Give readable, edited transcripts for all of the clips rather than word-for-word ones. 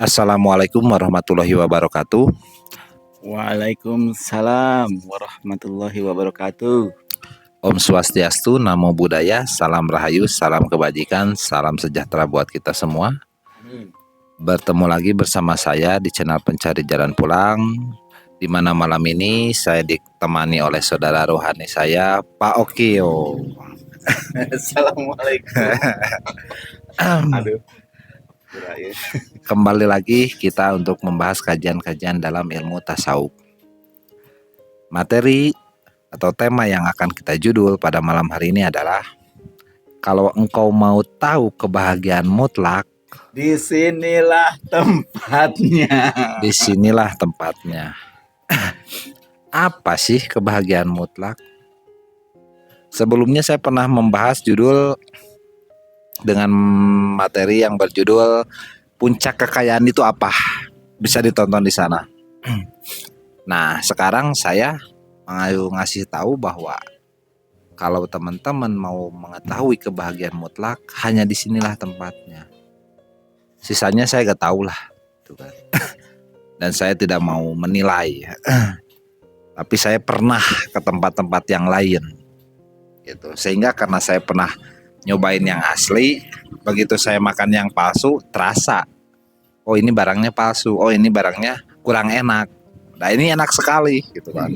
Assalamualaikum warahmatullahi wabarakatuh. Waalaikumsalam warahmatullahi wabarakatuh. Om Swastiastu, Namo Buddhaya, Salam Rahayu, Salam Kebajikan, Salam Sejahtera buat kita semua. Amin. Bertemu lagi bersama saya di channel Pencari Jalan Pulang, di mana malam ini saya ditemani oleh saudara rohani saya, Pak Okio. Assalamualaikum. Aduh. Kembali lagi kita untuk membahas kajian-kajian dalam ilmu tasawuf. Materi atau tema yang akan kita judul pada malam hari ini adalah kalau engkau mau tahu kebahagiaan mutlak, disinilah tempatnya. disinilah tempatnya. Apa sih kebahagiaan mutlak? Sebelumnya saya pernah membahas judul dengan materi yang berjudul Puncak Kekayaan itu apa? Bisa ditonton di sana. Nah, sekarang saya mau ngasih tahu bahwa kalau teman-teman mau mengetahui kebahagiaan mutlak, hanya disinilah tempatnya. Sisanya saya gak tahu lah, gitu kan. Dan saya tidak mau menilai. Tapi saya pernah ke tempat-tempat yang lain, gitu. Sehingga karena saya pernah nyobain yang asli, begitu saya makan yang palsu, terasa, oh ini barangnya palsu, oh ini barangnya kurang enak. Nah ini enak sekali, gitu kan.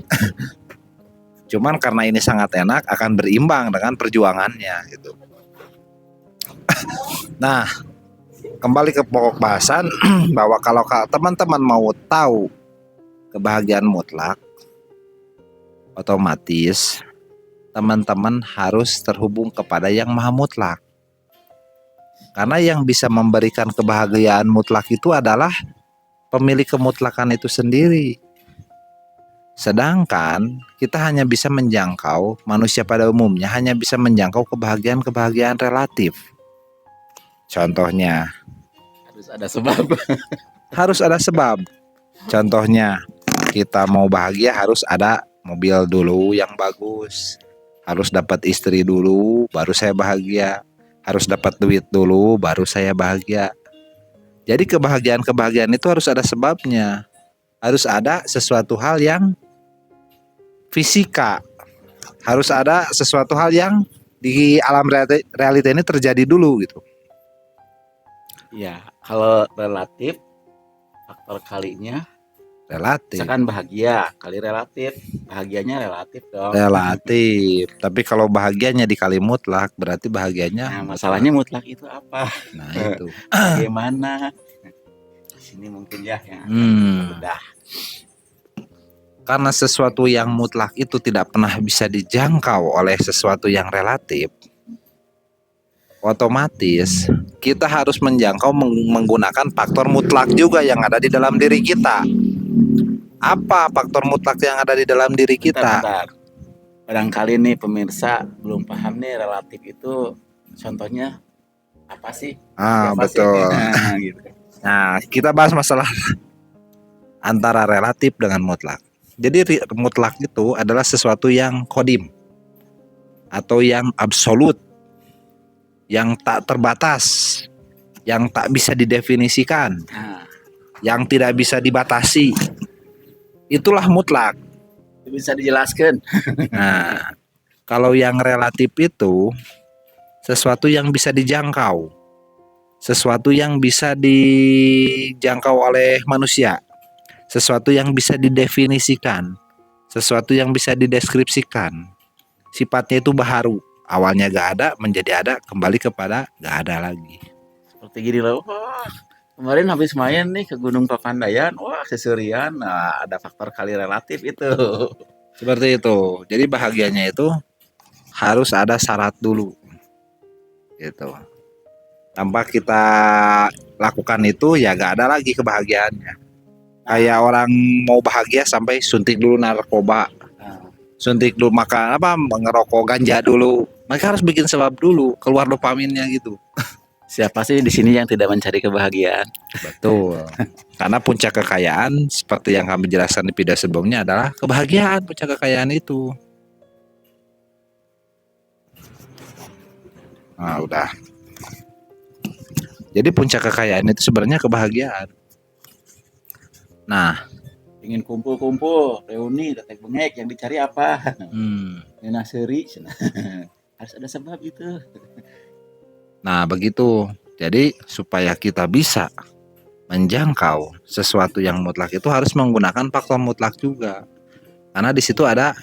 Cuman karena ini sangat enak, akan berimbang dengan perjuangannya, gitu. Nah, kembali ke pokok bahasan bahwa kalau teman-teman mau tahu kebahagiaan mutlak, otomatis teman-teman harus terhubung kepada yang maha mutlak. Karena yang bisa memberikan kebahagiaan mutlak itu adalah pemilik kemutlakan itu sendiri. Sedangkan kita hanya bisa menjangkau, manusia pada umumnya hanya bisa menjangkau kebahagiaan-kebahagiaan relatif. Contohnya, Harus ada sebab. harus ada sebab. Contohnya, kita mau bahagia harus ada mobil dulu yang bagus. Harus dapat istri dulu, baru saya bahagia. Harus dapat duit dulu, baru saya bahagia. Jadi kebahagiaan-kebahagiaan itu harus ada sebabnya. Harus ada sesuatu hal yang fisika. Harus ada sesuatu hal yang di alam realita ini terjadi dulu gitu. Ya, kalau relatif faktor kalinya Relatif. misalkan bahagia kali relatif, bahagianya relatif dong. Relatif. Tapi kalau bahagianya dikali mutlak, berarti bahagianya. Nah, masalahnya mutlak itu apa? Nah itu. Bagaimana? Di sini mungkin ya yang mudah. Karena sesuatu yang mutlak itu tidak pernah bisa dijangkau oleh sesuatu yang relatif, otomatis kita harus menjangkau menggunakan faktor mutlak juga yang ada di dalam diri kita. Apa faktor mutlak yang ada di dalam diri kita? Bentar. Barangkali nih pemirsa belum paham nih relatif itu contohnya apa sih? Betul. Nah, gitu. Nah, kita bahas masalah antara relatif dengan mutlak. Jadi mutlak itu adalah sesuatu yang kodim atau yang absolut, yang tak terbatas, yang tak bisa didefinisikan, yang tidak bisa dibatasi. Itulah mutlak. Bisa dijelaskan. Nah, kalau yang relatif itu sesuatu yang bisa dijangkau, sesuatu yang bisa dijangkau oleh manusia, sesuatu yang bisa didefinisikan, sesuatu yang bisa dideskripsikan. Sifatnya itu baharu, awalnya gak ada, menjadi ada, kembali kepada gak ada lagi. Seperti gini loh, kemarin habis main nih ke Gunung Papandayan, wah seserian. Nah, ada faktor kali relatif itu. Seperti itu. Jadi bahagianya itu harus ada syarat dulu, gitu. Tanpa kita lakukan itu ya gak ada lagi kebahagiaannya. Kayak orang mau bahagia sampai suntik dulu narkoba, suntik dulu makan ngerokok ganja dulu. Mereka harus bikin sebab dulu, keluar dopaminnya gitu. Siapa sih di sini yang tidak mencari kebahagiaan? Betul. Karena puncak kekayaan seperti yang kami jelaskan di video sebelumnya adalah kebahagiaan. Puncak kekayaan itu. Nah, udah. Jadi puncak kekayaan itu sebenarnya kebahagiaan. Nah, ingin kumpul-kumpul, reuni, tetek bengek, yang dicari apa? Nina seuri, harus ada sebab itu. nah begitu. Jadi supaya kita bisa menjangkau sesuatu yang mutlak itu harus menggunakan faktor mutlak juga. Karena di situ ada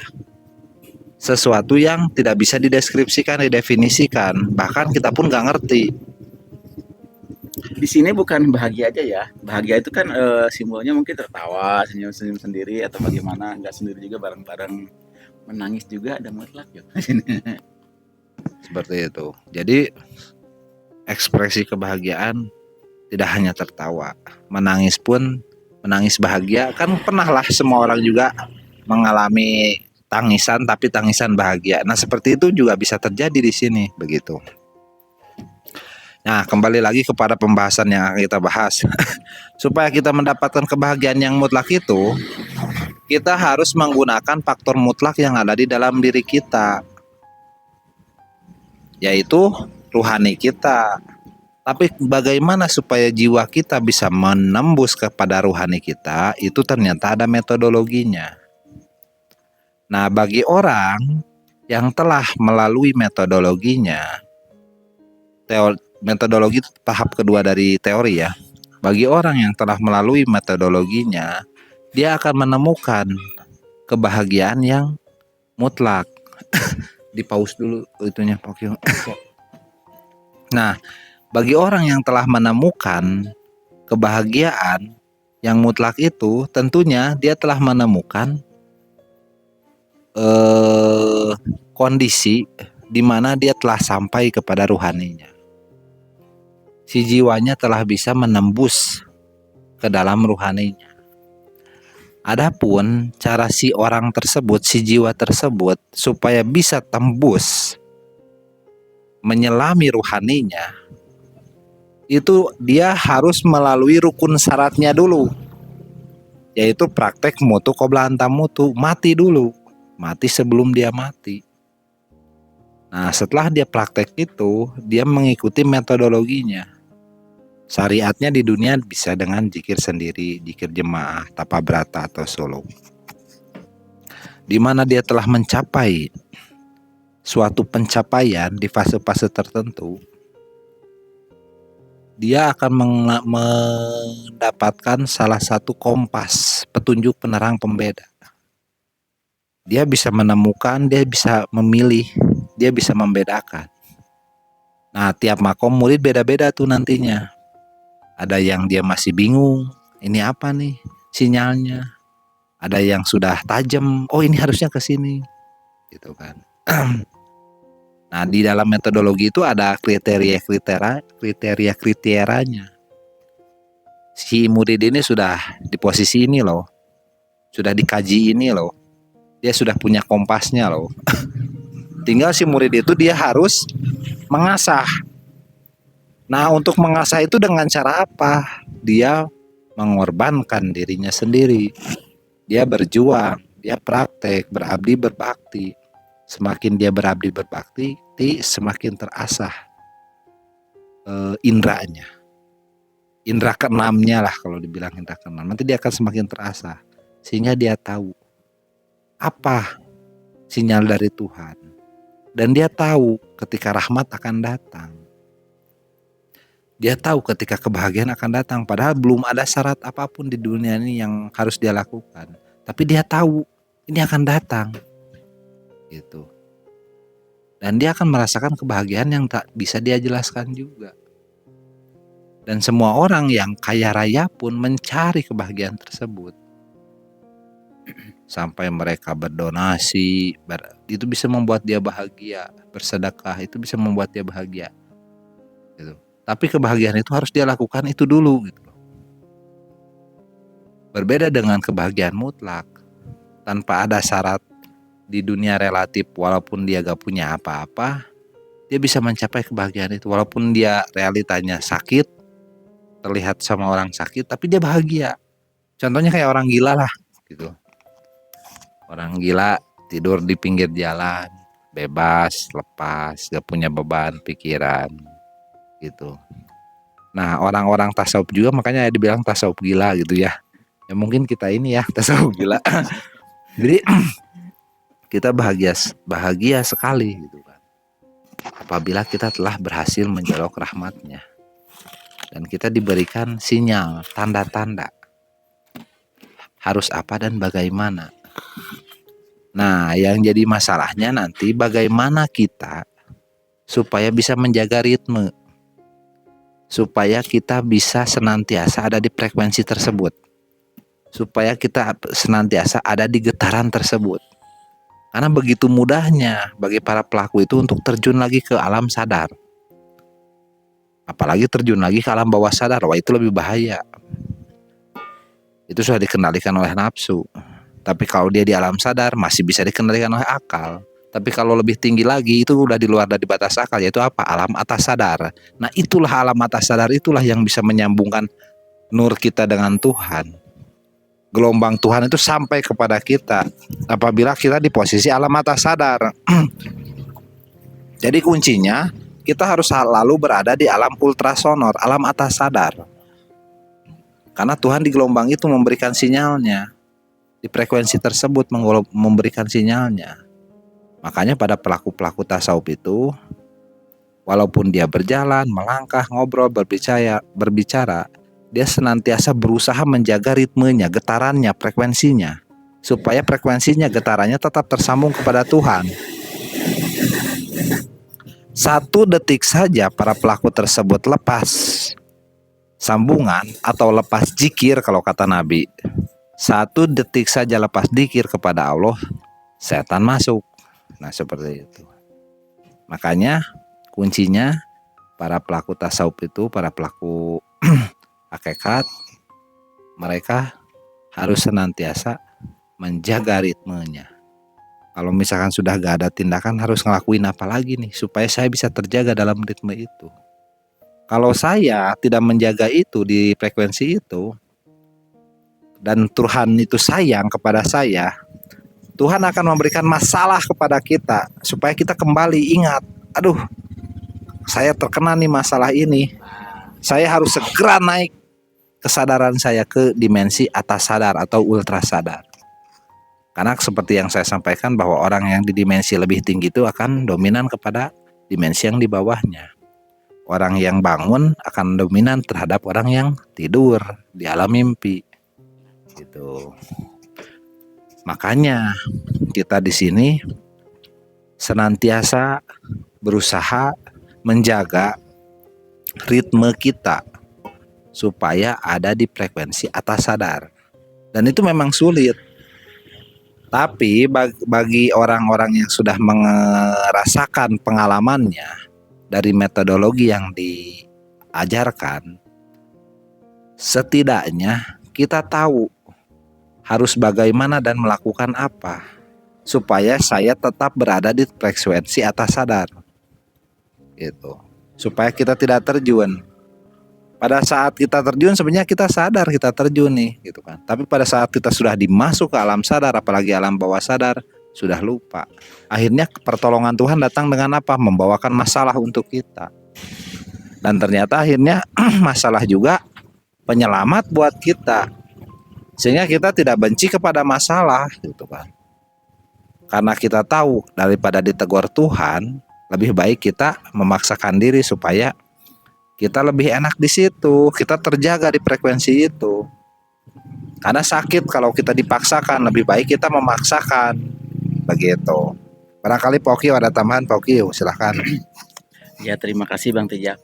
sesuatu yang tidak bisa dideskripsikan, didefinisikan. Bahkan kita pun nggak ngerti. Di sini bukan bahagia aja ya. Bahagia itu kan simbolnya mungkin tertawa, senyum-senyum sendiri atau bagaimana, nggak sendiri juga bareng-bareng. Menangis juga ada mutlak ya. Seperti itu. Jadi ekspresi kebahagiaan tidak hanya tertawa, menangis pun menangis bahagia. Kan pernah lah semua orang juga mengalami tangisan tapi tangisan bahagia. Nah, seperti itu juga bisa terjadi di sini begitu. Nah, kembali lagi kepada pembahasan yang kita bahas. Supaya kita mendapatkan kebahagiaan yang mutlak itu, kita harus menggunakan faktor mutlak yang ada di dalam diri kita, yaitu rohani kita. Tapi bagaimana supaya jiwa kita bisa menembus kepada rohani kita, itu ternyata ada metodologinya. Nah, bagi orang yang telah melalui metodologinya, metodologi tahap kedua dari teori ya. Bagi orang yang telah melalui metodologinya, dia akan menemukan kebahagiaan yang mutlak. Di pause dulu itunya, Oke. Nah, bagi orang yang telah menemukan kebahagiaan yang mutlak itu, tentunya dia telah menemukan kondisi di mana dia telah sampai kepada ruhaninya. Si jiwanya telah bisa menembus ke dalam ruhaninya. Adapun cara si orang tersebut, si jiwa tersebut supaya bisa tembus menyelami ruhaninya, itu dia harus melalui rukun syaratnya dulu, yaitu praktek mutu qobla anta mutu, mati dulu, mati sebelum dia mati. Nah, setelah dia praktek itu, dia mengikuti metodologinya. Syariatnya di dunia bisa dengan zikir sendiri, zikir jemaah, tapa brata atau solo, di mana dia telah mencapai suatu pencapaian di fase-fase tertentu. Dia akan mendapatkan salah satu kompas, petunjuk penerang pembeda. Dia bisa menemukan, dia bisa memilih, dia bisa membedakan. Nah, tiap makom murid beda-beda tuh nantinya. Ada yang dia masih bingung, ini apa nih sinyalnya. Ada yang sudah tajam, oh ini harusnya ke sini, gitu kan. Nah, di dalam metodologi itu ada kriteria-kriterianya. Si murid ini sudah di posisi ini loh, sudah dikaji ini loh, dia sudah punya kompasnya loh. Tinggal si murid itu dia harus mengasah. Nah, untuk mengasah itu dengan cara apa? Dia mengorbankan dirinya sendiri. Dia berjuang, dia praktek, berabdi berbakti. Semakin dia berabdi berbakti, semakin terasah indranya. Indra keenamnya lah, kalau dibilang indra keenam. Nanti dia akan semakin terasah. Sehingga dia tahu apa sinyal dari Tuhan. Dan dia tahu ketika rahmat akan datang. Dia tahu ketika kebahagiaan akan datang. Padahal belum ada syarat apapun di dunia ini yang harus dia lakukan. Tapi dia tahu ini akan datang. Gitu. Dan dia akan merasakan kebahagiaan yang tak bisa dia jelaskan juga. Dan semua orang yang kaya raya pun mencari kebahagiaan tersebut. Sampai mereka berdonasi, itu bisa membuat dia bahagia. Bersedekah, itu bisa membuat dia bahagia. Gitu. Tapi kebahagiaan itu harus dia lakukan itu dulu. Gitu. Berbeda dengan kebahagiaan mutlak. Tanpa ada syarat di dunia relatif, walaupun dia gak punya apa-apa, dia bisa mencapai kebahagiaan itu. Walaupun dia realitanya sakit, terlihat sama orang sakit, tapi dia bahagia. Contohnya kayak orang gila lah, gitu. Orang gila tidur di pinggir jalan, bebas, lepas, gak punya beban pikiran, gitu. Nah, orang-orang tasawuf juga makanya dibilang tasawuf gila gitu ya. Ya mungkin kita ini ya tasawuf gila. Jadi kita bahagia sekali gitu kan. Apabila kita telah berhasil menjolok rahmatnya dan kita diberikan sinyal, tanda-tanda harus apa dan bagaimana. Nah, yang jadi masalahnya nanti bagaimana kita supaya bisa menjaga ritme, supaya kita bisa senantiasa ada di frekuensi tersebut, supaya kita senantiasa ada di getaran tersebut. Karena begitu mudahnya bagi para pelaku itu untuk terjun lagi ke alam sadar. Apalagi terjun lagi ke alam bawah sadar, wah itu lebih bahaya. Itu sudah dikendalikan oleh nafsu. Tapi kalau dia di alam sadar masih bisa dikendalikan oleh akal. Tapi kalau lebih tinggi lagi itu udah di luar dari batas akal, yaitu apa? Alam atas sadar. Nah itulah alam atas sadar, itulah yang bisa menyambungkan nur kita dengan Tuhan. Gelombang Tuhan itu sampai kepada kita apabila kita di posisi alam atas sadar. Jadi kuncinya kita harus selalu berada di alam ultrasonor, alam atas sadar. Karena Tuhan di gelombang itu memberikan sinyalnya. Di frekuensi tersebut memberikan sinyalnya. Makanya pada pelaku-pelaku tasawuf itu, walaupun dia berjalan, melangkah, ngobrol, berbicara, dia senantiasa berusaha menjaga ritmenya, getarannya, frekuensinya, supaya frekuensinya, getarannya tetap tersambung kepada Tuhan. 1 detik saja para pelaku tersebut lepas sambungan atau lepas zikir kalau kata Nabi. 1 detik saja lepas zikir kepada Allah, setan masuk. Nah seperti itu. Makanya kuncinya para pelaku tasawuf itu, para pelaku hakikat, mereka harus senantiasa menjaga ritmenya. Kalau misalkan sudah gak ada tindakan, harus ngelakuin apa lagi nih supaya saya bisa terjaga dalam ritme itu. Kalau saya tidak menjaga itu di frekuensi itu, dan Tuhan itu sayang kepada saya, Tuhan akan memberikan masalah kepada kita supaya kita kembali ingat, aduh, saya terkena nih masalah ini. Saya harus segera naik kesadaran saya ke dimensi atas sadar atau ultra sadar. Karena seperti yang saya sampaikan bahwa orang yang di dimensi lebih tinggi itu akan dominan kepada dimensi yang di bawahnya. Orang yang bangun akan dominan terhadap orang yang tidur di alam mimpi. Gitu. Makanya kita di sini senantiasa berusaha menjaga ritme kita supaya ada di frekuensi atas sadar. Dan itu memang sulit. Tapi bagi orang-orang yang sudah merasakan pengalamannya dari metodologi yang diajarkan, setidaknya kita tahu harus bagaimana dan melakukan apa supaya saya tetap berada di frekuensi atas sadar. Gitu. Supaya kita tidak terjun. Pada saat kita terjun sebenarnya kita sadar kita terjun nih gitu kan. Tapi pada saat kita sudah dimasuk ke alam sadar, apalagi alam bawah sadar, sudah lupa. Akhirnya pertolongan Tuhan datang dengan apa? Membawakan masalah untuk kita. Dan ternyata akhirnya masalah juga penyelamat buat kita. Sehingga kita tidak benci kepada masalah gitu kan. Karena kita tahu daripada ditegur Tuhan, lebih baik kita memaksakan diri supaya kita lebih enak di situ, kita terjaga di frekuensi itu. Karena sakit kalau kita dipaksakan, lebih baik kita memaksakan. Begitu. Barangkali Pokio ada tambahan, Pokio silahkan. Ya terima kasih Bang Tejak.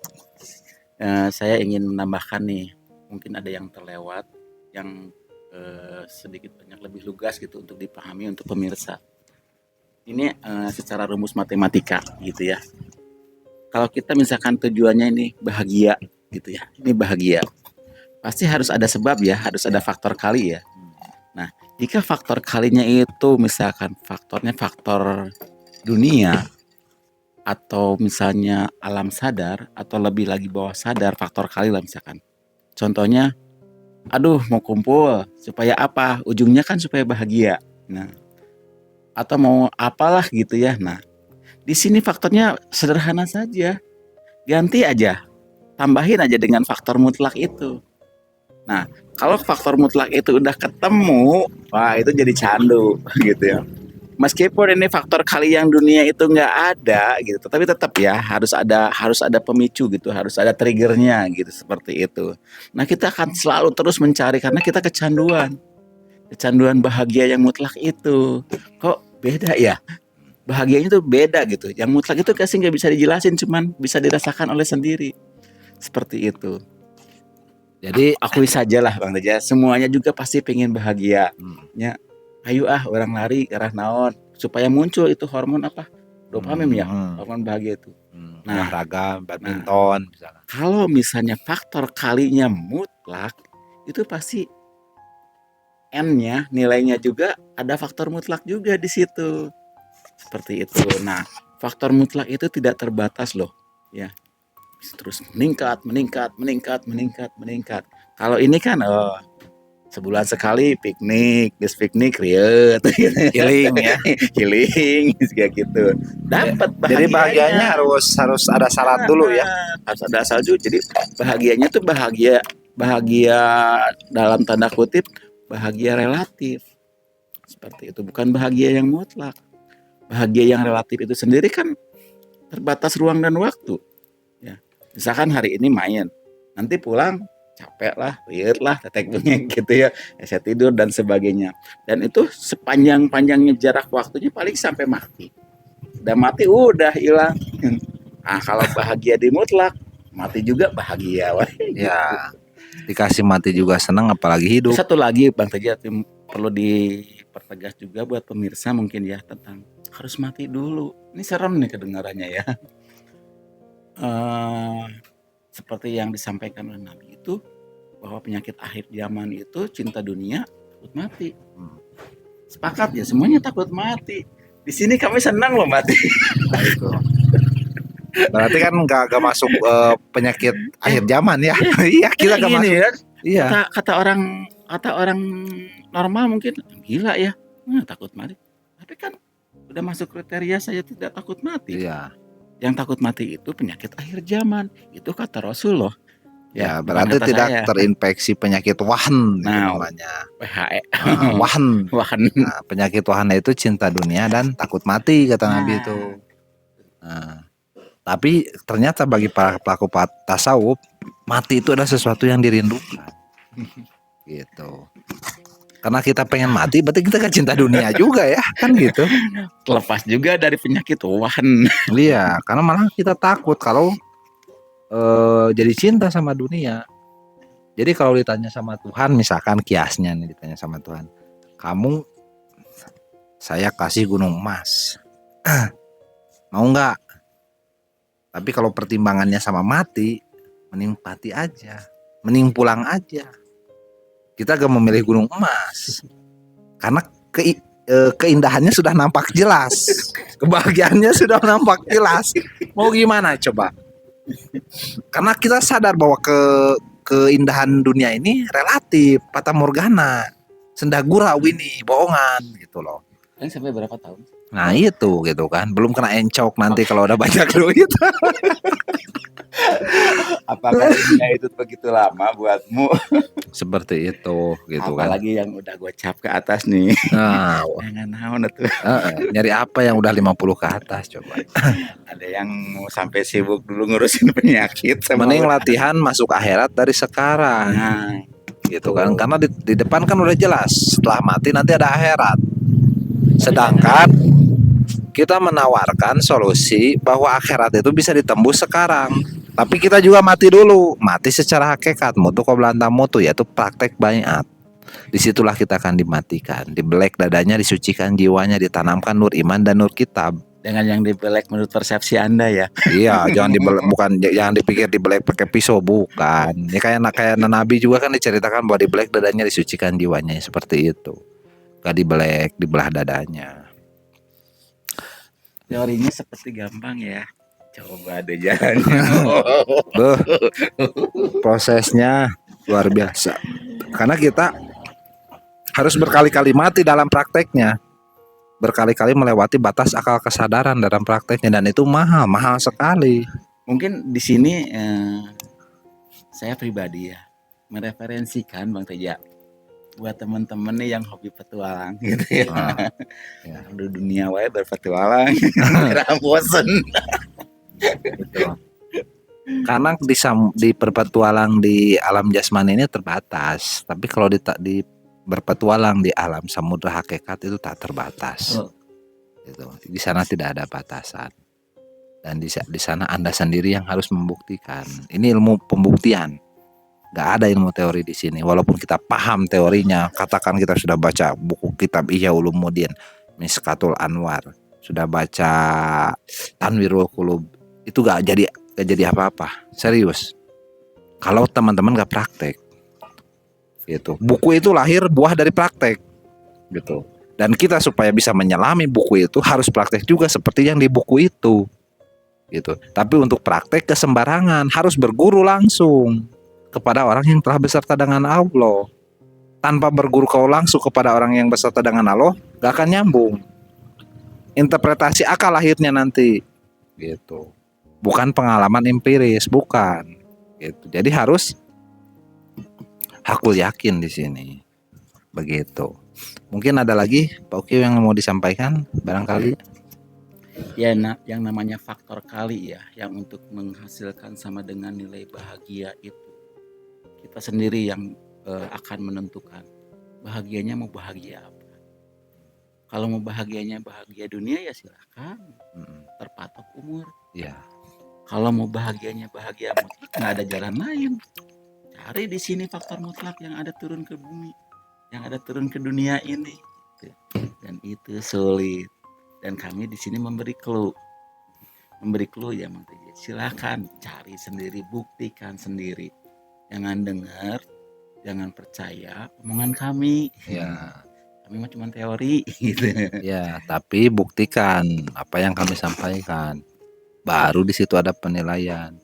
Saya ingin menambahkan nih, mungkin ada yang terlewat, yang sedikit banyak lebih lugas gitu untuk dipahami untuk pemirsa. Ini secara rumus matematika gitu ya. Kalau kita misalkan tujuannya ini bahagia gitu ya, ini bahagia, pasti harus ada sebab ya, harus ada faktor kali ya. Nah, jika faktor kalinya itu misalkan faktornya faktor dunia atau misalnya alam sadar atau lebih lagi bawah sadar, faktor kali lah misalkan. Contohnya, aduh mau kumpul supaya apa? Ujungnya kan supaya bahagia. Nah, atau mau apalah gitu ya. Nah, di sini faktornya sederhana saja. Ganti aja. Tambahin aja dengan faktor mutlak itu. Nah, kalau faktor mutlak itu udah ketemu, wah itu jadi candu gitu ya. Meskipun ini faktor kali yang dunia itu nggak ada gitu, tapi tetap ya harus ada pemicu gitu, harus ada triggernya gitu seperti itu. Nah kita akan selalu terus mencari karena kita kecanduan bahagia yang mutlak itu. Kok beda ya? Bahagianya tuh beda gitu. Yang mutlak itu kasih nggak bisa dijelasin, cuman bisa dirasakan oleh sendiri. Seperti itu. Jadi Akui sajalah Bang Teja, semuanya juga pasti pengen bahagia. Ya, ayo orang lari ke arah naon supaya muncul itu hormon apa? Dopamin ya, hormon bahagia itu. Nah, olahraga, badminton misalnya. Kalau misalnya faktor kalinya mutlak, itu pasti N-nya, nilainya juga ada faktor mutlak juga di situ. Seperti itu. Nah, faktor mutlak itu tidak terbatas loh, ya. Terus meningkat. Kalau ini kan sebulan sekali piknik, riet, Healing ya. healing kayak gitu. Dapat bahagianya. Jadi bahagianya harus ada syarat dulu ya. Harus ada asal dulu. Jadi bahagianya tuh bahagia dalam tanda kutip, bahagia relatif. Seperti itu, bukan bahagia yang mutlak. Bahagia yang relatif itu sendiri kan terbatas ruang dan waktu. Ya. Misalkan hari ini main, nanti pulang capek lah, lihat lah, tetek bengek gitu ya, saya tidur dan sebagainya. Dan itu sepanjang-panjangnya jarak waktunya paling sampai mati. Udah mati, udah hilang. Nah, kalau bahagia di mutlak, mati juga bahagia. Wah, Ya, dikasih mati juga senang apalagi hidup. Satu lagi Bang Teja perlu dipertegas juga buat pemirsa mungkin ya, tentang harus mati dulu. Ini serem nih kedengarannya ya. Seperti yang disampaikan oleh Nabi itu, bahwa penyakit akhir zaman itu cinta dunia, takut mati. Sepakat ya, semuanya takut mati. Di sini kami senang loh mati. Nah, itu. Berarti kan gak masuk penyakit akhir zaman ya. Iya, kita gak masuk. Ya. Iya. Kata orang normal mungkin gila ya, takut mati. Tapi kan udah masuk kriteria saya tidak takut mati. Iya. Yang takut mati itu penyakit akhir zaman. Itu kata Rasul loh. Ya, berarti tidak terinfeksi penyakit wahan namanya. PHE. Wahan. Wahan. Nah, penyakit wahan itu cinta dunia dan takut mati kata Nabi itu. Nah, tapi ternyata bagi para pelaku tasawuf, mati itu adalah sesuatu yang dirindukan. Gitu. Karena kita pengen mati, berarti kita kan cinta dunia juga ya, kan gitu. Lepas juga dari penyakit wahan. Iya, karena malah kita takut kalau jadi cinta sama dunia. Jadi kalau ditanya sama Tuhan, misalkan kiasnya nih ditanya sama Tuhan, kamu saya kasih gunung emas, mau nggak? Tapi kalau pertimbangannya sama mati, mending mati aja, mending pulang aja. Kita gak memilih gunung emas karena keindahannya sudah nampak jelas, kebahagiaannya sudah nampak jelas. Mau gimana coba? Karena kita sadar bahwa keindahan dunia ini relatif, fata morgana, senda gurau ini, bohongan gitu loh. Ini sampai berapa tahun? Nah itu gitu kan, belum kena encok nanti kalau udah banyak duit. Apakah dunia itu begitu lama buatmu? Seperti itu gitu kan. Apalagi yang udah gue cap ke atas nih. Nah, jangan naon tuh. Nyari apa yang udah 50 ke atas coba. Ada yang mau sampai sibuk dulu ngurusin penyakit. Mending latihan masuk akhirat dari sekarang. Nah, gitu kan, karena di depan kan udah jelas setelah mati nanti ada akhirat. Sedangkan kita menawarkan solusi bahwa akhirat itu bisa ditembus sekarang. Tapi kita juga mati dulu, mati secara hakikat, mutu qabla mutu, yaitu praktek baiat. Disitulah kita akan dimatikan, dibelek dadanya, disucikan jiwanya, ditanamkan nur iman dan nur kitab. Dengan yang dibelek menurut persepsi Anda ya. Iya, jangan dibelek, jangan dipikir dibelek pakai pisau, bukan. Ini kayak Nabi juga kan diceritakan bahwa dibelek dadanya, disucikan jiwanya, seperti itu. Gak dibelek, dibelah dadanya. Teorinya seperti gampang ya. Coba deh jalannya. Prosesnya luar biasa. Karena kita harus berkali-kali mati dalam prakteknya. Berkali-kali melewati batas akal kesadaran dalam prakteknya, dan itu mahal sekali. Mungkin di sini saya pribadi ya mereferensikan Bang Teja buat teman-teman nih yang hobi petualang gitu ya. Ya. Di dunia wae berpetualang, kira bosen. Gitu. Karena di berpetualang di alam jasmani ini terbatas, tapi kalau di berpetualang di alam samudra hakikat itu tak terbatas. Oh. Gitu. Di sana tidak ada batasan, dan di sana Anda sendiri yang harus membuktikan. Ini ilmu pembuktian, gak ada ilmu teori di sini. Walaupun kita paham teorinya, katakan kita sudah baca buku kitab Ihya Ulumuddin, Miskatul Anwar, sudah baca Tanwirul Qulub, itu gak jadi apa-apa, serius. Kalau teman-teman gak praktek, gitu. Buku itu lahir buah dari praktek, gitu. Dan kita supaya bisa menyelami buku itu harus praktek juga seperti yang di buku itu, gitu. Tapi untuk praktek kesembarangan, harus berguru langsung kepada orang yang telah beserta dengan Allah. Tanpa berguru kau langsung kepada orang yang beserta dengan Allah, gak akan nyambung. Interpretasi akal lahirnya nanti, gitu. Bukan pengalaman empiris, bukan. Gitu. Jadi harus hakul yakin di sini. Begitu. Mungkin ada lagi Pak Uki yang mau disampaikan barangkali. Ya, yang namanya faktor kali ya, yang untuk menghasilkan sama dengan nilai bahagia itu kita sendiri yang akan menentukan bahagianya mau bahagia apa. Kalau mau bahagianya bahagia dunia ya silakan, terpatok umur. Ya. Kalau mau bahagianya bahagia mutlak, nggak ada jalan lain. Cari di sini faktor mutlak yang ada turun ke bumi, yang ada turun ke dunia ini, dan itu sulit. Dan kami di sini memberi clue ya, silakan cari sendiri, buktikan sendiri. Jangan dengar, jangan percaya omongan kami. Ya. Kami mah cuma teori gitu. Ya, tapi buktikan apa yang kami sampaikan. Baru di situ ada penilaian.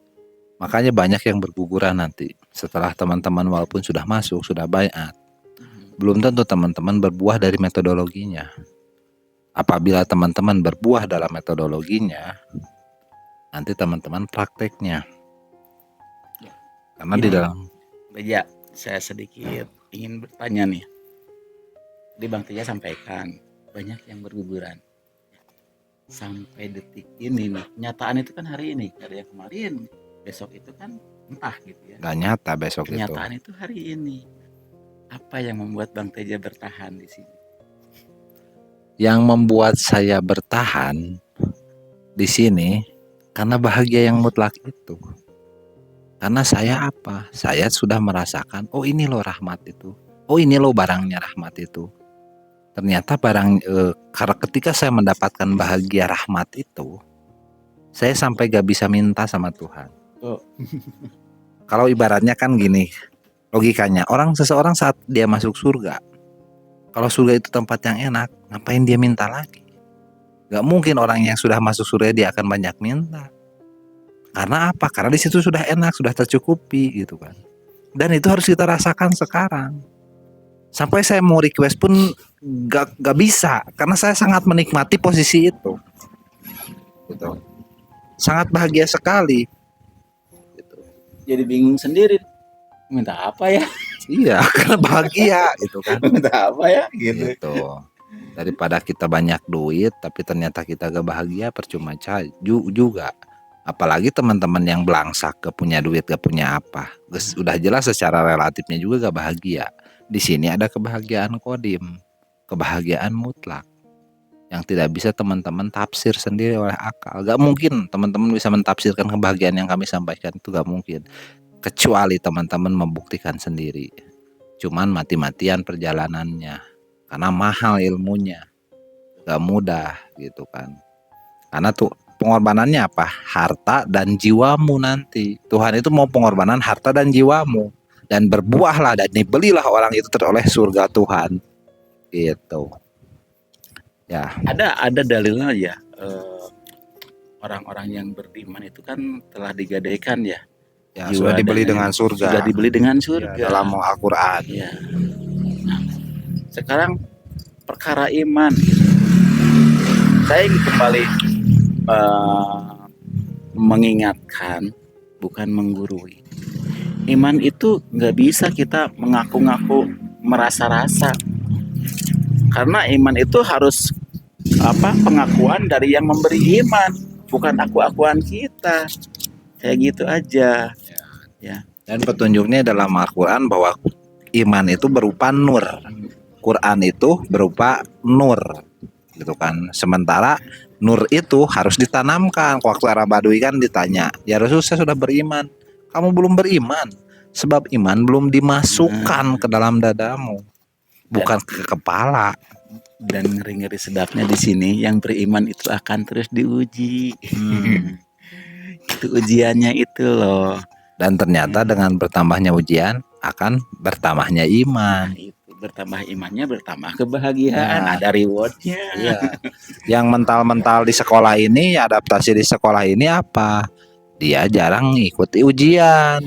Makanya banyak yang berguguran nanti setelah teman-teman walaupun sudah masuk, sudah baiat. Belum tentu teman-teman berbuah dari metodologinya. Apabila teman-teman berbuah dalam metodologinya, nanti teman-teman prakteknya. Karena di dalam ya, saya sedikit ingin bertanya nih. Tadi Bang Tia sampaikan banyak yang berguguran. Sampai detik ini nih, kenyataan itu kan hari ini, dari yang kemarin, besok itu kan entah gitu ya. Gak nyata besok kenyataan itu. Hari ini. Apa yang membuat Bang Teja bertahan di sini? Yang membuat saya bertahan di sini karena bahagia yang mutlak itu. Karena saya apa? Saya sudah merasakan, oh ini loh rahmat itu. Oh ini loh barangnya rahmat itu. Ternyata karena ketika saya mendapatkan bahagia rahmat itu, saya sampai gak bisa minta sama Tuhan. Oh. Kalau ibaratnya kan gini, logikanya seseorang saat dia masuk surga, kalau surga itu tempat yang enak, ngapain dia minta lagi? Gak mungkin orang yang sudah masuk surga dia akan banyak minta. Karena apa? Karena di situ sudah enak, sudah tercukupi gitu kan. Dan itu harus kita rasakan sekarang. Sampai saya mau request pun gak bisa, karena saya sangat menikmati posisi itu. Gitu. Sangat bahagia sekali. Gitu. Jadi bingung sendiri. Minta apa ya? Iya, karena bahagia gitu kan. Minta apa ya? Gitu. Daripada kita banyak duit tapi ternyata kita gak bahagia, percuma juga. Apalagi teman-teman yang belangsak, gak punya duit, gak punya apa. Udah jelas secara relatifnya juga gak bahagia. Di sini ada kebahagiaan qadim, kebahagiaan mutlak yang tidak bisa teman-teman tafsir sendiri oleh akal. Gak mungkin teman-teman bisa mentafsirkan kebahagiaan yang kami sampaikan, itu gak mungkin. Kecuali teman-teman membuktikan sendiri. Cuman mati-matian perjalanannya, karena mahal ilmunya, gak mudah gitu kan. Karena tuh pengorbanannya apa? Harta dan jiwamu nanti. Tuhan itu mau pengorbanan harta dan jiwamu. Dan berbuahlah dan dibelilah orang itu teroleh surga Tuhan. Gitu. Ya. Ada dalilnya ya. Orang-orang yang beriman itu kan telah digadaikan ya. Ya, sudah dibeli dengan surga. Sudah dibeli dengan surga. Ya, dalam Al-Quran. Ya. Nah, sekarang perkara iman. Saya ingin kembali mengingatkan, bukan menggurui. Iman itu nggak bisa kita mengaku-ngaku merasa-rasa, karena iman itu harus pengakuan dari yang memberi iman, bukan aku-akuan kita. Kayak gitu aja ya. Dan petunjuknya dalam Al-Quran bahwa iman itu berupa nur, Quran itu berupa nur, gitu kan. Sementara nur itu harus ditanamkan. Waktu Arab Badui kan ditanya, ya Rasul saya sudah beriman, kamu belum beriman, sebab iman belum dimasukkan ke dalam dadamu, bukan ke kepala. Dan ngeri-ngeri sedapnya di sini, yang beriman itu akan terus diuji. Itu ujiannya itu loh. Dan ternyata dengan bertambahnya ujian akan bertambahnya iman. Nah, itu bertambah imannya, bertambah kebahagiaan, Ya. ada rewardnya. Iya. Yang mental-mental di sekolah ini, adaptasi di sekolah ini apa? Dia jarang ngikuti ujian,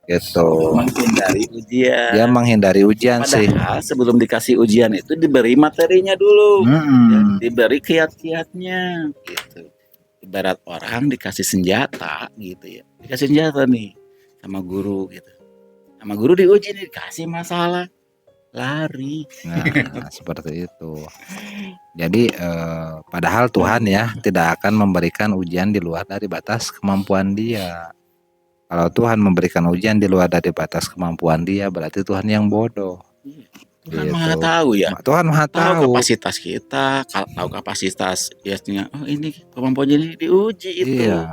gitu. Menghindari ujian. Dia menghindari ujian sih. Padahal sebelum dikasih ujian itu diberi materinya dulu, ya, diberi kiat-kiatnya, gitu. Ibarat orang dikasih senjata, gitu ya. Dikasih senjata nih sama guru, gitu. Sama guru diuji nih, dikasih masalah, lari. Nah, seperti itu. Jadi padahal Tuhan ya tidak akan memberikan ujian di luar dari batas kemampuan Dia. Kalau Tuhan memberikan ujian di luar dari batas kemampuan Dia, berarti Tuhan yang bodoh. Tuhan Gitu. Maha tahu ya. Tuhan Maha Tahu tahu. kapasitas kita, tahu kapasitas biasanya. Oh ini kemampuannya ini diuji itu. Iya.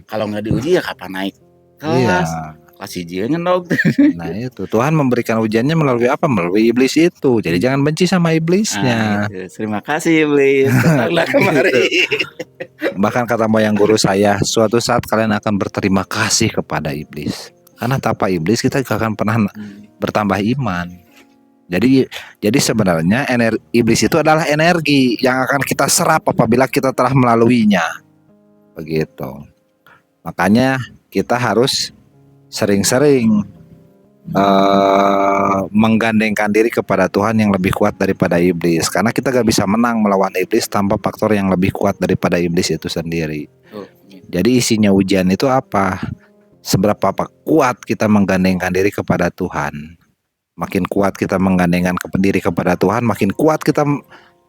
Kalau nggak diuji ya kapan naik kelas? Iya. Kelas hiji ngendog. Nah itu Tuhan memberikan ujiannya melalui apa? Melalui iblis itu. Jadi jangan benci sama iblisnya. Nah, itu. Terima kasih iblis. Datanglah kemari. Bahkan kata moyang guru saya, suatu saat kalian akan berterima kasih kepada iblis. Karena tanpa iblis kita gak akan pernah bertambah iman. Jadi sebenarnya iblis itu adalah energi yang akan kita serap apabila kita telah melaluinya. Begitu. Makanya kita harus sering-sering menggandengkan diri kepada Tuhan yang lebih kuat daripada iblis. Karena kita gak bisa menang melawan iblis tanpa faktor yang lebih kuat daripada iblis itu sendiri. Jadi isinya ujian itu apa? Seberapa kuat kita menggandengkan diri kepada Tuhan. Makin kuat kita menggandengkan diri kepada Tuhan, makin kuat kita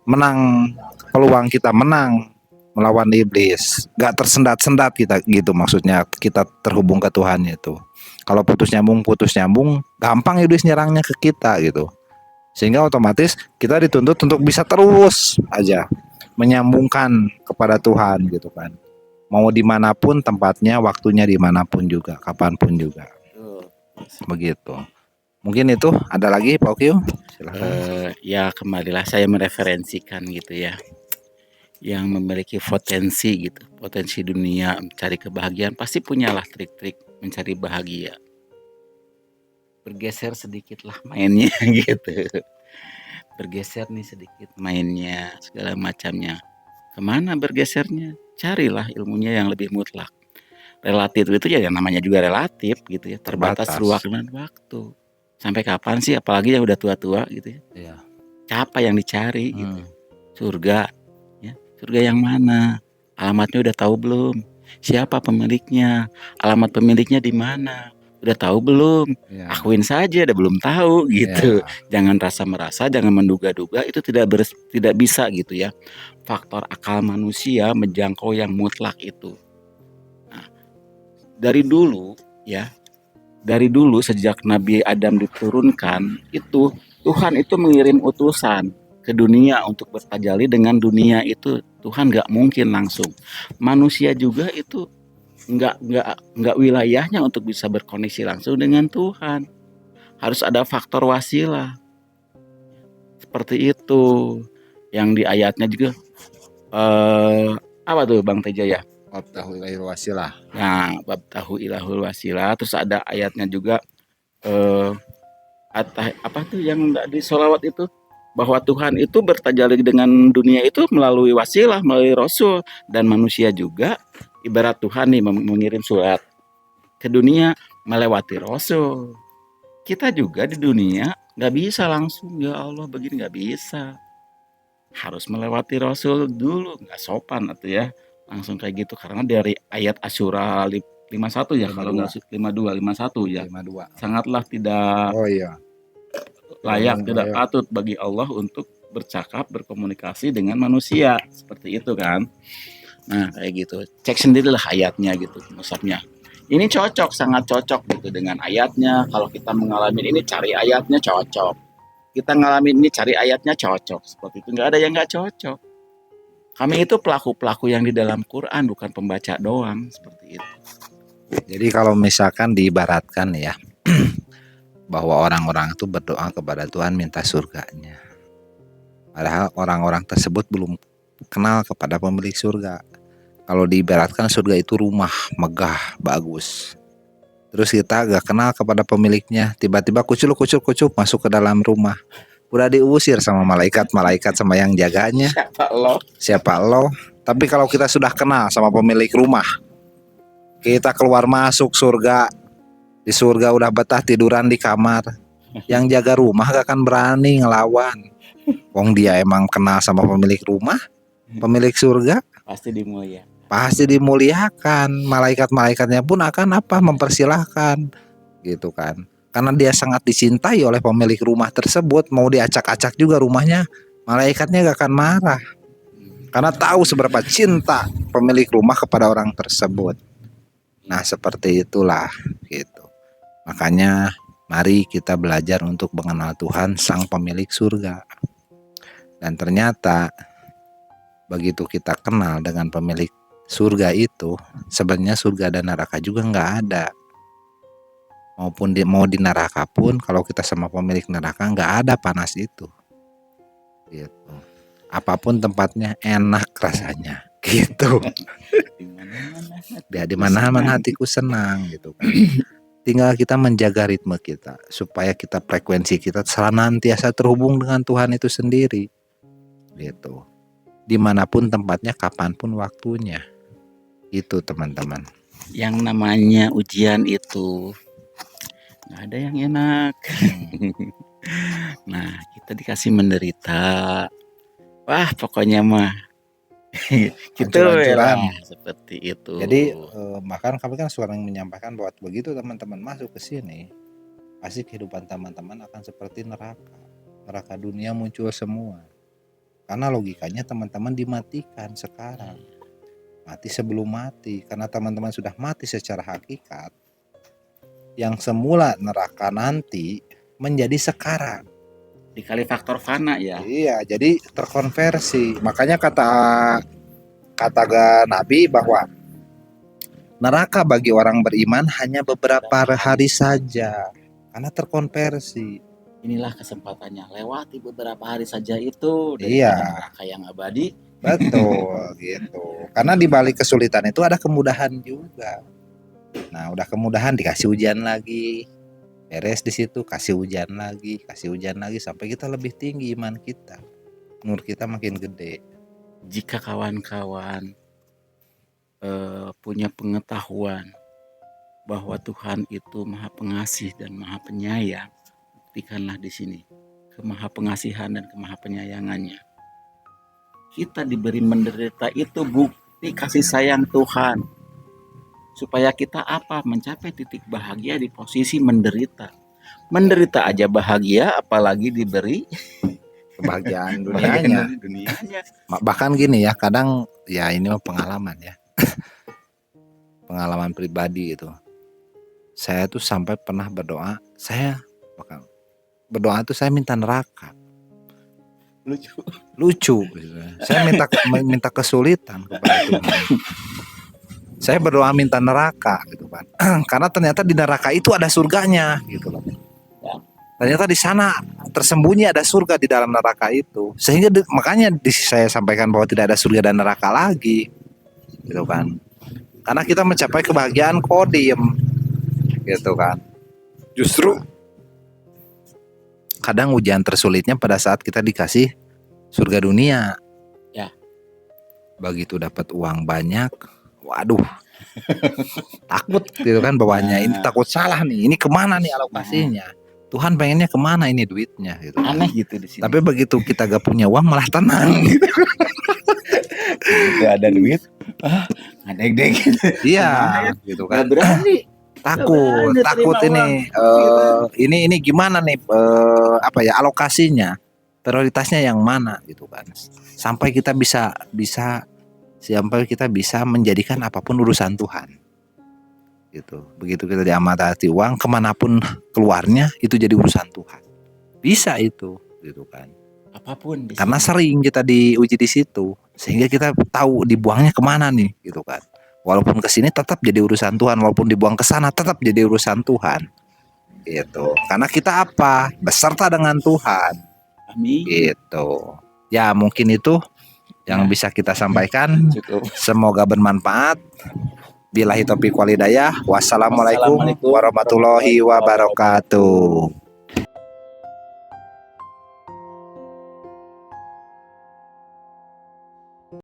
menang, peluang kita menang melawan iblis. Gak tersendat-sendat kita gitu, maksudnya kita terhubung ke Tuhan itu. Kalau putus nyambung, gampang iblis nyerangnya ke kita gitu. Sehingga otomatis kita dituntut untuk bisa terus aja menyambungkan kepada Tuhan gitu kan. Mau dimanapun tempatnya, waktunya dimanapun juga, kapanpun juga. Begitu. Mungkin itu ada lagi Pak Okyu? Ya kembalilah saya mereferensikan gitu ya. Yang memiliki potensi gitu, potensi dunia mencari kebahagiaan pasti punyalah trik-trik mencari bahagia. Bergeser sedikitlah mainnya gitu. Bergeser nih sedikit mainnya, segala macamnya. Kemana bergesernya? Carilah ilmunya yang lebih mutlak. Relatif itu ya yang namanya juga relatif gitu ya, terbatas ruang dan waktu. Sampai kapan sih, apalagi yang udah tua-tua gitu ya. Iya. Apa yang dicari gitu. Surga. Ya, surga yang mana? Alamatnya udah tahu belum? Siapa pemiliknya? Alamat pemiliknya di mana? Udah tahu belum? Ya. Akuin saja, udah belum tahu gitu. Ya. Jangan rasa-merasa, jangan menduga-duga, itu tidak bisa gitu ya. Faktor akal manusia menjangkau yang mutlak itu. Nah, dari dulu ya, dari dulu sejak Nabi Adam diturunkan itu Tuhan itu mengirim utusan ke dunia untuk bertajali dengan dunia itu. Tuhan nggak mungkin langsung. Manusia juga itu nggak wilayahnya untuk bisa berkoneksi langsung dengan Tuhan. Harus ada faktor wasilah. Seperti itu. Yang di ayatnya juga apa tuh Bang Teja ya? Bab tahu ilahul wasilah. Nah, bab tahu ilahul wasilah. Terus ada ayatnya juga apa tuh yang di sholawat itu? Bahwa Tuhan itu bertajali dengan dunia itu melalui wasilah, melalui Rasul. Dan manusia juga ibarat Tuhan nih mengirim surat ke dunia melewati Rasul. Kita juga di dunia gak bisa langsung, ya Allah begini gak bisa. Harus melewati Rasul dulu, gak sopan atau ya langsung kayak gitu. Karena dari ayat Asyura 51 ya kalau 52. nggak 52, 51 ya. 52. Sangatlah tidak Oh iya. layak, Tidak tidak layak. patut bagi Allah untuk bercakap, berkomunikasi dengan manusia seperti itu kan. Nah kayak gitu, cek sendirilah ayatnya gitu, musabnya. Ini cocok, sangat cocok gitu dengan ayatnya. Kalau kita mengalami ini, cari ayatnya cocok. Kita ngalamin ini, cari ayatnya cocok. Seperti itu, nggak ada yang nggak cocok. Kami itu pelaku-pelaku yang di dalam Quran, bukan pembaca doang, seperti itu. Jadi kalau misalkan diibaratkan ya, bahwa orang-orang itu berdoa kepada Tuhan minta surganya. Padahal orang-orang tersebut belum kenal kepada pemilik surga. Kalau diibaratkan surga itu rumah megah, bagus. Terus kita gak kenal kepada pemiliknya, tiba-tiba kucuk masuk ke dalam rumah. Udah diusir sama malaikat sama yang jaganya. Siapa lo? Tapi kalau kita sudah kenal sama pemilik rumah, kita keluar masuk surga. Di surga udah betah tiduran di kamar. Yang jaga rumah gak akan berani ngelawan. Wong dia emang kenal sama pemilik rumah, pemilik surga, Pasti dimuliakan. pasti dimuliakan. Malaikat-malaikatnya pun akan mempersilahkan gitu kan. Karena dia sangat dicintai oleh pemilik rumah tersebut. Mau diacak-acak juga rumahnya, malaikatnya gak akan marah. Karena tahu seberapa cinta pemilik rumah kepada orang tersebut. Nah seperti itulah gitu. Makanya mari kita belajar untuk mengenal Tuhan sang pemilik surga. Dan ternyata begitu kita kenal dengan pemilik surga itu, sebenarnya surga dan neraka juga nggak ada. Mau di neraka pun, kalau kita sama pemilik neraka nggak ada panas itu. Gitu. Apapun tempatnya enak rasanya. Gitu. Di mana-mana hatiku senang gitu kan. Tinggal kita menjaga ritme kita supaya kita frekuensi kita senantiasa terhubung dengan Tuhan itu sendiri. Gitu. Dimanapun tempatnya, kapanpun waktunya. Itu teman-teman. Yang namanya ujian itu nggak ada yang enak. Nah kita dikasih menderita. Wah pokoknya mah gitu ya, seperti itu. Jadi bahkan kami kan sering menyampaikan bahwa begitu teman-teman masuk ke sini, pasti kehidupan teman-teman akan seperti neraka. Neraka dunia muncul semua. Karena logikanya teman-teman dimatikan sekarang. Mati sebelum mati. Karena teman-teman sudah mati secara hakikat. Yang semula neraka nanti menjadi sekarang. Dikali faktor fana ya. Iya, jadi terkonversi. Makanya kata Nabi bahwa neraka bagi orang beriman hanya beberapa hari saja. Karena terkonversi. Inilah kesempatannya, lewati beberapa hari saja itu dari neraka yang abadi. Betul gitu. Karena di balik kesulitan itu ada kemudahan juga. Nah, udah kemudahan dikasih ujian lagi. Beres di situ kasih ujian lagi sampai kita lebih tinggi iman kita. Nur kita makin gede. Jika kawan-kawan punya pengetahuan bahwa Tuhan itu Maha Pengasih dan Maha Penyayang, buktikanlah di sini kemaha pengasihan dan kemaha penyayangannya. Kita diberi menderita itu bukti kasih sayang Tuhan. Supaya kita mencapai titik bahagia di posisi menderita. Menderita aja bahagia, apalagi diberi kebahagiaan dunianya. Bahkan gini ya, kadang ya ini mah pengalaman ya. Pengalaman pribadi itu. Saya tuh sampai pernah berdoa, saya saya minta neraka. Lucu gitu. Saya minta kesulitan kepada Tuhan. Saya berdoa minta neraka gitu kan. Karena ternyata di neraka itu ada surganya gitu loh. Ternyata di sana tersembunyi ada surga di dalam neraka itu. Sehingga makanya saya sampaikan bahwa tidak ada surga dan neraka lagi. Gitu kan. Karena kita mencapai kebahagiaan kodim. Gitu kan. Justru kadang ujian tersulitnya pada saat kita dikasih surga dunia. Ya. Begitu dapat uang banyak, waduh, takut gitu kan bawahnya. Ini takut salah nih. Ini kemana nih alokasinya? Tuhan pengennya kemana ini duitnya? Gitu. Aneh gitu di sini. Tapi begitu kita gak punya uang malah tenang. Gitu. Begitu ada duit, ngadeg-deg gitu. Iya, Gimana ya? gitu Nggak kan. berani. Takut, berani takut terima ini. uang, gitu. Ini gimana nih? Apa ya alokasinya? Prioritasnya yang mana gitu kan? Sampai kita sampai kita bisa menjadikan apapun urusan Tuhan. Gitu. Begitu kita diamanati uang, kemanapun keluarnya itu jadi urusan Tuhan. Bisa itu, gitu kan? Apapun di Karena sini. sering kita diuji di situ, sehingga kita tahu dibuangnya kemana nih, gitu kan. Walaupun ke sini tetap jadi urusan Tuhan, walaupun dibuang ke sana tetap jadi urusan Tuhan. Gitu. Karena kita apa? Beserta dengan Tuhan. Amin. Gitu. Ya, mungkin itu yang Ya. bisa kita sampaikan. Cukup. Semoga bermanfaat. Billahi taufiq wal hidayah. Wassalamualaikum Wassalamualaikum warahmatullahi wabarakatuh.